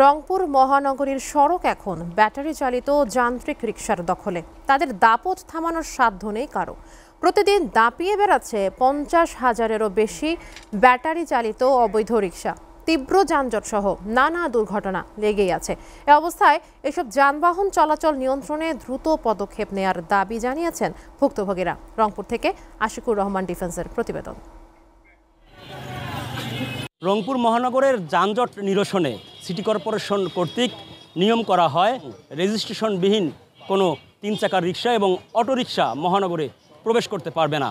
রংপুর মহানগরীর সড়ক এখন ব্যাটারি চালিত যান্ত্রিক রিকশার দখলে। তাদের দাপট থামানোর সাধ্য নেই কারো। প্রতিদিন দাপিয়ে বেড়াচ্ছে 50,000-এরও বেশি ব্যাটারি চালিত অবৈধ রিকশা। তীব্র যানজট সহ নানা দুর্ঘটনা লেগেই আছে। এ অবস্থায় এসব যানবাহন চলাচল নিয়ন্ত্রণে দ্রুত পদক্ষেপ নেয়ার দাবি জানিয়েছেন ভুক্তভোগীরা। রংপুর থেকে আশিকুর রহমান ডিফেন্সের প্রতিবেদন। রংপুর মহানগরের যানজট নিরসনে সিটি কর্পোরেশন কর্তৃক নিয়ম করা হয় রেজিস্ট্রেশনবিহীন কোনো 3 চাকার রিকশা এবং অটোরিকশা মহানগরে প্রবেশ করতে পারবে না।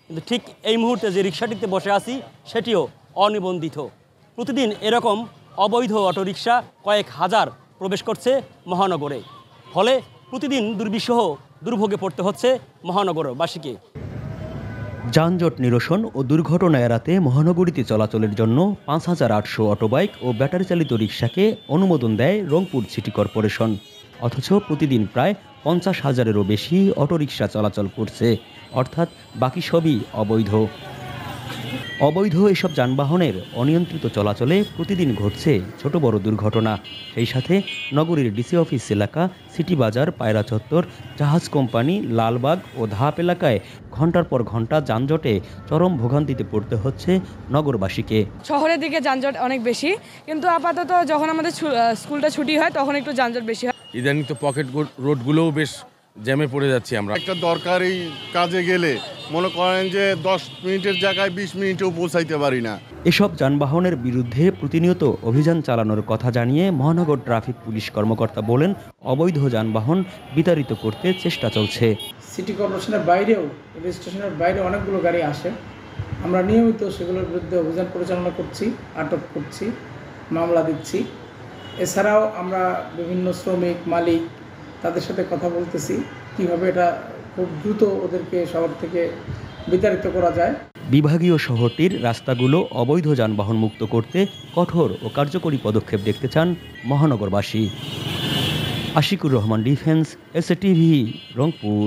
কিন্তু ঠিক এই মুহূর্তে যে রিকশাটিতে বসে আছি সেটিও অনিবন্ধিত। প্রতিদিন এরকম অবৈধ অটোরিকশা কয়েক হাজার প্রবেশ করছে মহানগরে। ফলে প্রতিদিন দুর্বিষহ দুর্ভোগে পড়তে হচ্ছে মহানগরবাসীকে। যানজট নিরসন ও দুর্ঘটনা এড়াতে মহানগরীতে চলাচলের জন্য 5,800 অটোবাইক ও ব্যাটারি চালিত রিকশাকে অনুমোদন দেয় রংপুর সিটি কর্পোরেশন। অথচ প্রতিদিন প্রায় 50,000-এরও বেশি অটোরিকশা চলাচল করছে, অর্থাৎ বাকি সবই অবৈধ। অবৈধ এসব যানবাহনের অনিয়ন্ত্রিত চলাচলে প্রতিদিন ঘটছে ছোট বড় দুর্ঘটনা। সেই সাথে নগরীর ডিসি অফিস এলাকা, সিটি বাজার, পায়রা চত্বর, জাহাজ কোম্পানি, লালবাগ ও ধাপ এলাকায় ঘন্টার পর ঘন্টা যানজটে চরম ভোগান্তিতে পড়তে হচ্ছে নগরবাসীকে। শহরের দিকে যানজট অনেক বেশি, কিন্তু আপাতত যখন আমাদের স্কুলটা ছুটি হয় তখন একটু যানজট বেশি হয়। ইদানিং তো পকেট রোডগুলোও বেশ জ্যামে পড়ে যাচ্ছি আমরা। একটা দরকারি কাজে গেলে মনে করেন যে 10 মিনিটের জায়গায় 20 মিনিটেও পৌঁছাইতে পারি না। এসব যানবাহনের বিরুদ্ধে প্রতিনিয়ত অভিযান চালানোর কথা জানিয়ে মহানগর ট্রাফিক পুলিশ কর্মকর্তা বলেন, অবৈধ যানবাহন বিতাড়িত করতে চেষ্টা চলছে। সিটি কর্পোরেশনের বাইরেও, রেজিস্ট্রেশনের বাইরে অনেকগুলো গাড়ি আসে। আমরা নিয়মিত সেগুলোর বিরুদ্ধে অভিযান পরিচালনা করছি, আটক করছি, মামলা দিচ্ছি। এছাড়াও আমরা বিভিন্ন শ্রমিক, মালিক তাদের সাথে কথা বলতেছি কীভাবে এটা খুব দ্রুত ওদেরকে শহর থেকে বিতাড়িত করা যায়। বিভাগীয় শহরটির রাস্তাগুলো অবৈধ যানবাহন মুক্ত করতে কঠোর ও কার্যকরী পদক্ষেপ দেখতে চান মহানগরবাসী। Ashikur Rahman defence, SATV, Rangpur.